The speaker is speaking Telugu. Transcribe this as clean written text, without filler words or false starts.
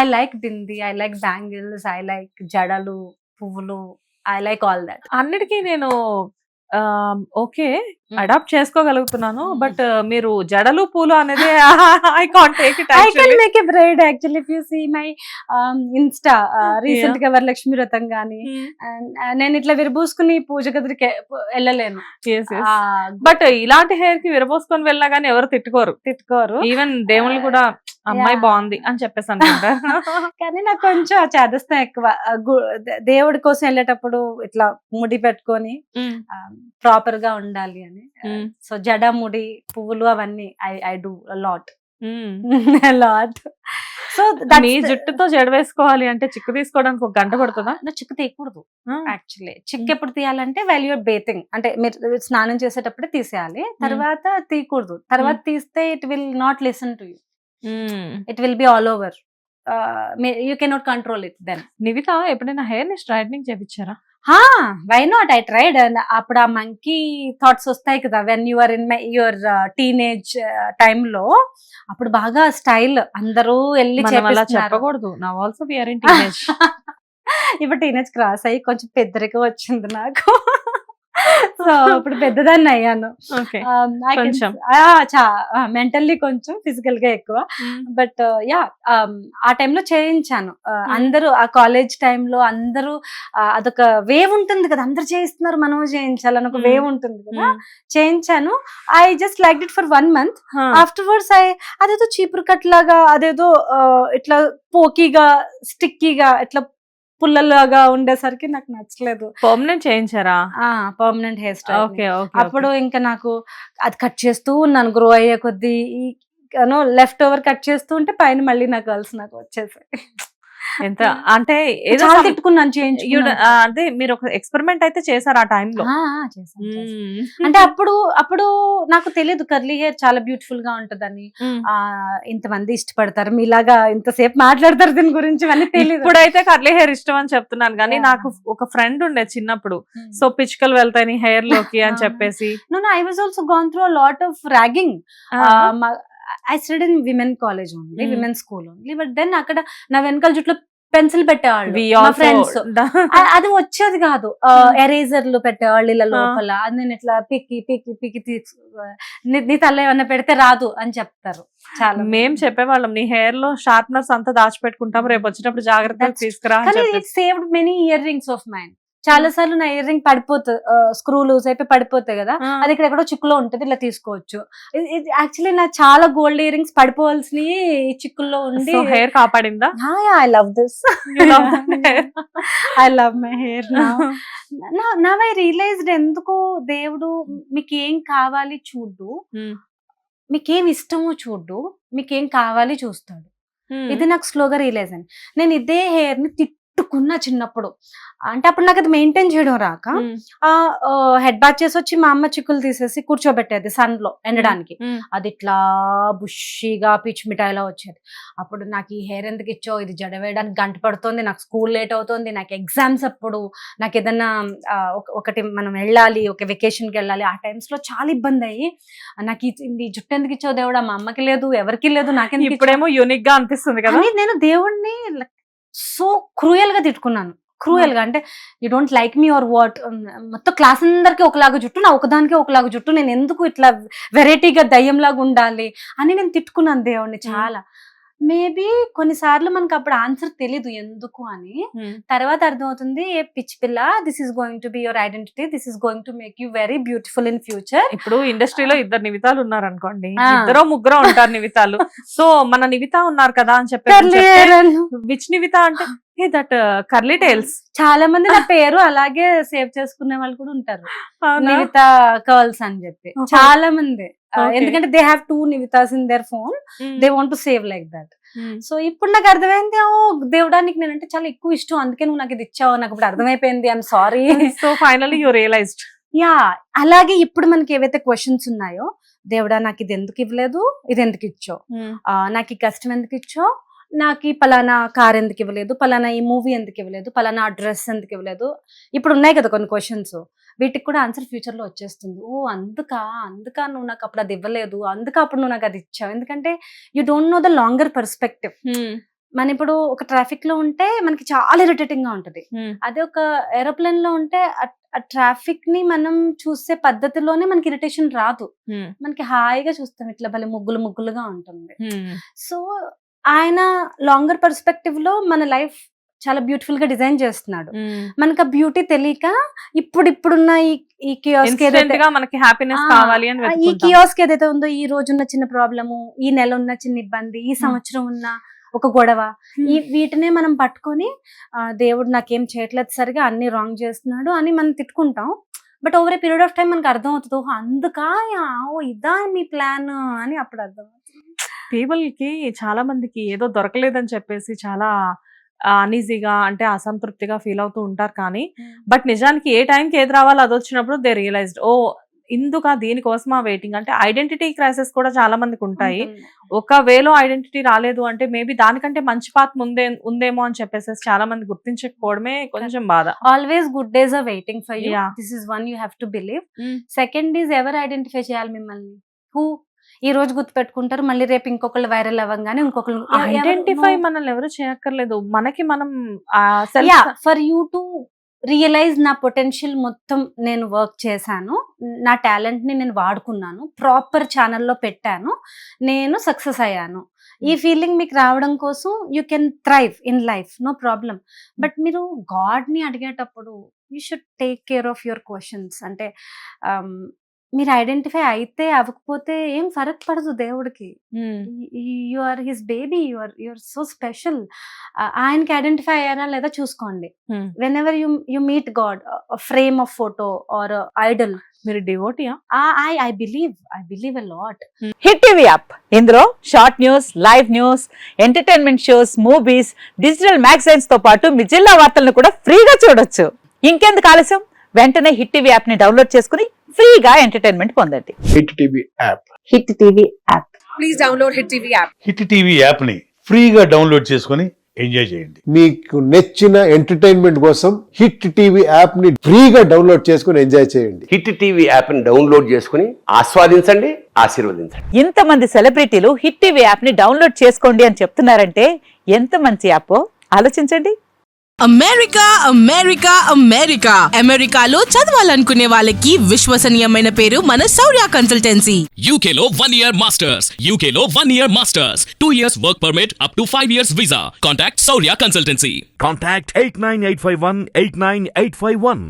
I like bindi, I like bangles, I like జడలు, పువ్వులు, ఐ లైక్ ఆల్ దట్. అన్నిటికీ నేను ఓకే అడాప్ట్ చేసుకోగలుగుతున్నాను, బట్ మీరు జడలు పూలు అనేది I can't take it. I can make a braid actually if you see my Insta. Recent గా వరలక్ష్మి వ్రతం గాని నేను ఇట్లా విరబూసుకుని పూజ గదికి వెళ్ళలేను. బట్ ఇలాంటి హెయిర్ కి విరబోసుకొని వెళ్ళినా గానీ ఎవరు తిట్టుకోరు. ఈవెన్ దేవుళ్ళు కూడా అమ్మాయి బాగుంది అని చెప్పేసి అనుకుంటారు. కానీ నాకు కొంచెం చేదస్తం ఎక్కువ. దేవుడి కోసం వెళ్ళేటప్పుడు ఇట్లా ముడి పెట్టుకొని ప్రాపర్ గా ఉండాలి అని. సో జడ, ముడి, పువ్వులు అవన్నీ ఐ డూ లాట్. సో మీ జుట్టుతో జడ వేసుకోవాలి అంటే చిక్కు తీసుకోవడానికి ఒక గంట పడుతుందా? చిక్కు తీయకూడదు యాక్చువల్లీ. చిక్కు ఎప్పుడు తీయాలంటే వెల్ యూర్ బేతింగ్, అంటే మీరు స్నానం చేసేటప్పుడే తీసేయాలి. తర్వాత తీయకూడదు. తర్వాత తీస్తే it will not listen to you, it will be all over. You cannot control it then. Nivitha ఎప్పుడైనా హెయిర్ ని స్ట్రైట్నింగ్ చేయించారా? Why not, I tried. అప్పుడు ఆ మంకీ థాట్స్ వస్తాయి కదా when you are in your teenage time లో. అప్పుడు బాగా స్టైల్, అందరూ వెళ్ళి చెప్పకూడదు. Now also we are in teenage. ఇప్పుడు టీనేజ్ క్రాస్ అయ్యి కొంచెం పెద్దరికం వచ్చింది నాకు. సో ఇప్పుడు పెద్దదాన్ని అయ్యాను. మెంటల్లీ కొంచెం, ఫిజికల్ గా ఎక్కువ. బట్ యా ఆ టైంలో చేయించాను. అందరూ ఆ కాలేజ్ టైంలో అందరూ అదొక వేవ్ ఉంటుంది కదా, అందరు చేయిస్తున్నారు మనం చేయించాలని ఒక వేవ్ ఉంటుంది కదా, చేయించాను. I just like it for 1 month. Afterwards అదేదో చీపురు కట్ లాగా, అదేదో ఇట్లా పోకీగా, స్టిక్కీగా, ఇట్లా పుల్లలాగా ఉండేసరికి నాకు నచ్చలేదు. పర్మనెంట్ చేయించారా? Permanent hair style. అప్పుడు ఇంకా నాకు అది కట్ చేస్తూ ఉన్నాను. గ్రో అయ్యే కొద్దీ లెఫ్ట్ ఓవర్ కట్ చేస్తూ ఉంటే పైన మళ్ళీ నా గర్ల్స్ నాకు వచ్చేసాయి. ఎంత అంటే ఏదో తిట్టుకున్నాను అంటే మీరు ఒక ఎక్స్పెరిమెంట్ అయితే చేశారు ఆ టైంలో? అంటే అప్పుడు నాకు తెలియదు కర్లీ హెయిర్ చాలా బ్యూటిఫుల్ గా ఉంటదని, ఇంతమంది ఇష్టపడతారు, మీలాగా ఇంతసేపు మాట్లాడతారు దీని గురించి అని తెలియదు. ఇప్పుడైతే కర్లీ హెయిర్ ఇష్టం అని చెప్తున్నాను కానీ నాకు ఒక ఫ్రెండ్ ఉండే చిన్నప్పుడు, సో పిచ్చుకలు వెళ్తాయి హెయిర్ లోకి అని చెప్పేసి. I was also gone through a lot of ragging. I studied in women college only, women school only. But then అక్కడ నా వెనకాల జుట్లో పెన్సిల్ పెట్టేవాళ్ళు మా ఫ్రెండ్స్. అది వచ్చేది కాదు. ఎరేజర్లు పెట్టేవాళ్ళు ఇలా లోపల. అది నేను ఇట్లా పిక్కి నీ తల ఏమన్నా పెడితే రాదు అని చెప్తారు. చాలా మేము చెప్పేవాళ్ళం, నీ హెయిర్ లో షార్ప్నర్స్ అంతా దాచిపెట్టుకుంటాం, రేపు వచ్చినప్పుడు జాగ్రత్తగా తీసుకురా. It saved many ear rings of mind. చాలా సార్లు నా ఇయర్ రింగ్ పడిపోతుంది, స్క్రూ లూజ్ అయిపోయి పడిపోతాయి కదా, అది ఇక్కడ ఎక్కడో చిక్కులో ఉంటుంది, ఇలా తీసుకోవచ్చు. యాక్చువల్లీ నా చాలా గోల్డ్ ఇయర్ రింగ్స్ పడిపోవాల్సిన ఈ చిక్కుల్లో ఉండి హెయిర్ కాపాడిందా? I love this, I love my hair. నా ఐ రియలైజ్డ్ ఎందుకు దేవుడు మీకేం కావాలి చూడు, మీకేం ఇష్టమో చూడు, మీకేం కావాలి చూస్తాడు. ఇది నాకు స్లోగా రియలైజ్ అయింది. నేను ఇదే హెయిర్ ని తిట్టుకున్నా చిన్నప్పుడు. అంటే అప్పుడు నాకు అది మెయింటైన్ చేయడం రాక హెడ్ బాత్ చేసి వచ్చి మా అమ్మ చిక్కులు తీసేసి కూర్చోబెట్టేది సన్ లో ఎండడానికి. అది ఇట్లా బుషిగా పిచ్ మిఠాయిలా వచ్చేది. అప్పుడు నాకు ఈ హెయిర్ ఎందుకు ఇచ్చో, ఇది జడ వేయడానికి గంట పడుతుంది, నాకు స్కూల్ లేట్ అవుతుంది, నాకు ఎగ్జామ్స్ అప్పుడు, నాకు ఏదన్నా ఒకటి మనం వెళ్ళాలి, ఒక వెకేషన్కి వెళ్ళాలి, ఆ టైమ్స్ లో చాలా ఇబ్బంది అయ్యి నాకు ఈ జుట్టు ఎందుకు ఇచ్చో దేవుడా, మా అమ్మకి లేదు, ఎవరికి లేదు, నాకెందుకు. ఇప్పుడేమో యూనిక్ గా అనిపిస్తుంది కదా. నేను దేవుడిని సో క్రూయల్ గా తిట్టుకున్నాను. క్రూయల్ గా అంటే you don't like me or what, మొత్తం క్లాస్ అందరికి ఒకలాగా జుట్టు, నా ఒకదానికి ఒకలాగా జుట్టు, నేను ఎందుకు ఇట్లా వెరైటీగా దయ్యంలాగా ఉండాలి అని నేను తిట్టుకున్నాను దేవుడిని చాలా. మేబీ కొన్నిసార్లు మనకు అప్పుడు ఆన్సర్ తెలీదు ఎందుకు అని, తర్వాత అర్థమవుతుంది ఏ పిచ్చి పిల్ల, this is going to be your identity, this is going to make you very beautiful in future. ఇప్పుడు ఇండస్ట్రీలో 2 నివితాలు ఉన్నారు అనుకోండి, 2-3 ఉంటారు నివితాలు. సో మన నివిత ఉన్నారు కదా అని చెప్పి విచ్ నివిత అంటే దట్ కర్లీ టైల్స్. చాలా మంది నా పేరు అలాగే సేవ్ చేసుకునే వాళ్ళు కూడా ఉంటారు, నివిత కర్ల్స్ అని చెప్పి. చాలా మంది, ఎందుకంటే they have 2 Nivithas in their phone, they want to save like that. So ఇప్పుడు నాకు అర్థమైంది, దేవుడానికి నేనంటే చాలా ఎక్కువ ఇష్టం, అందుకే నువ్వు నాకు ఇది ఇచ్చావు, నాకు ఇప్పుడు అర్థమైపోయింది, I'm sorry. So finally you realised. Yeah, అలాగే ఇప్పుడు మనకి ఏవైతే క్వశ్చన్స్ ఉన్నాయో, దేవుడా నాకు ఇది ఎందుకు ఇవ్వలేదు, ఇది ఎందుకు ఇచ్చావు, నాకు ఈ కష్టం ఎందుకు ఇచ్చావు, నాకు ఈ పలానా కార్ ఎందుకు ఇవ్వలేదు, పలానా ఈ మూవీ ఎందుకు ఇవ్వలేదు, పలానా డ్రెస్ ఎందుకు ఇవ్వలేదు, ఇప్పుడు ఉన్నాయి కదా కొన్ని క్వశ్చన్స్, వీటికి కూడా ఆన్సర్ ఫ్యూచర్ లో వచ్చేస్తుంది. ఓ అందుకా నువ్వు నాకు అప్పుడు అది ఇవ్వలేదు, అందుక అప్పుడు నువ్వు నాకు అది ఇచ్చావు. ఎందుకంటే you don't know the longer perspective. మన ఇప్పుడు ఒక ట్రాఫిక్ లో ఉంటే మనకి చాలా ఇరిటేటింగ్ గా ఉంటది. అదే ఒక ఏరోప్లేన్ లో ఉంటే ఆ ట్రాఫిక్ ని మనం చూసే పద్ధతిలోనే మనకి ఇరిటేషన్ రాదు. మనకి హాయిగా చూస్తాం, ఇట్లా భలే ముగ్గులుగా ఉంటుంది. సో ఆయన లాంగర్ పర్స్పెక్టివ్ లో మన లైఫ్ చాలా బ్యూటిఫుల్ గా డిజైన్ చేస్తున్నాడు. మనకు ఆ బ్యూటీ తెలియక ఇప్పుడున్న ఈ కియోస్క్ ఏదైతే మనకి హ్యాపీనెస్ కావాలి అని ఈ కియోస్క్ ఏదైతే ఉందో, ఈ రోజున్న చిన్న ప్రాబ్లము, ఈ నెల ఉన్న చిన్న ఇబ్బంది, ఈ సంవత్సరం ఉన్న ఒక గొడవ, ఈ వీటినే మనం పట్టుకొని దేవుడు నాకేం చేయట్లేదు సరిగా, అన్ని రాంగ్ చేస్తున్నాడు అని మనం తిట్టుకుంటాం. But over a period of time మనకు అర్థం అవుతుంది, ఓహో అందుకా, ఇదా మీ ప్లాన్ అని అప్పుడు అర్థం అవుతుంది. పీపుల్ కి చాలా మందికి ఏదో దొరకలేదని చెప్పేసి చాలా అనీజీగా అంటే అసంతృప్తిగా ఫీల్ అవుతూ ఉంటారు. కానీ బట్ నిజానికి ఏ టైంకి ఏది రావాలో అది వచ్చినప్పుడు దే రియలైజ్డ్, ఓ ఇందుక దీనికోసమా వెయిటింగ్. అంటే ఐడెంటిటీ క్రైసిస్ కూడా చాలా మందికి ఉంటాయి. ఒక వేలో ఐడెంటిటీ రాలేదు అంటే మేబీ దానికంటే మంచి పాత్ ముందే ఉందేమో అని చెప్పేసి చాలా మంది గుర్తించకపోవడమే కొంచెం బాధ. Always good days are waiting for you. This is one you have to believe. Second is ఎవరు ఐడెంటిఫై చేయాలి మిమ్మల్ని, హూ ఈ రోజు గుర్తు పెట్టుకుంటారు, మళ్ళీ రేపు ఇంకొకళ్ళు వైరల్ అవ్వగానే ఇంకొకళ్ళు ఐడెంటిఫై మనల్ని ఎవరు చేయక్కర్లేదు, మనకి మనం ఫర్ యూ టు రియలైజ్ నా పొటెన్షియల్ మొత్తం నేను వర్క్ చేశాను, నా టాలెంట్ ని నేను వాడుకున్నాను, ప్రాపర్ ఛానల్లో పెట్టాను, నేను సక్సెస్ అయ్యాను. ఈ ఫీలింగ్ మీకు రావడం కోసం you can thrive in life, no problem. But మీరు గాడ్ ని అడిగేటప్పుడు you should take care of your questions. అంటే మీరు ఐడెంటిఫై అయితే అవ్వకపోతే ఏం ఫరక్ పడదు దేవుడికి. You are his baby, your so special. ఆయనకి ఐడెంటిఫై అయ్యారా లేదా చూసుకోండి. Whenever you meet god, frame of photo or idol. మీరు డివోటీయా? I believe a lot. Hit TV app, ఇందులో short news, live news, entertainment shows, movies, digital magazines తో పాటు మీ జిల్లా వార్తలను కూడా ఫ్రీగా చూడొచ్చు. ఇంకెందుకు ఆలస్యం, వెంటనే హిట్ టీవీ యాప్ ని డౌన్లోడ్ చేసుకుని ఫ్రీగా ఎంటర్టైన్మెంట్ పొందండి. Hit TV app. Hit TV app. Please download hit TV app. Hit TV app ని ఫ్రీగా డౌన్లోడ్ చేసుకొని ఎంజాయ్ చేయండి. మీకు నచ్చిన ఎంటర్టైన్మెంట్ కోసం హిట్ టీవీ యాప్ ని ఫ్రీగా డౌన్లోడ్ చేసుకొని ఎంజాయ్ చేయండి. హిట్ టీవీ యాప్ ని డౌన్లోడ్ చేసుకుని ఆస్వాదించండి, ఆశీర్వదించండి. ఇంతమంది సెలబ్రిటీలు హిట్ టీవీ యాప్ ని డౌన్లోడ్ చేసుకోండి అని చెప్తున్నారంటే ఎంత మంచి యాప్ ఆలోచించండి. అమెరికా అమెరికా అమెరికా అమెరికాలో చదవాలనుకునే వాళ్ళకి విశ్వసనీయమైన పేరు మన శౌర్య కన్సల్టెన్సీ. UK లో 1 year masters, UK లో 1 year masters, 2 years work permit up to 5 years visa. Contact Saurya Consultancy. Contact 89851 89851.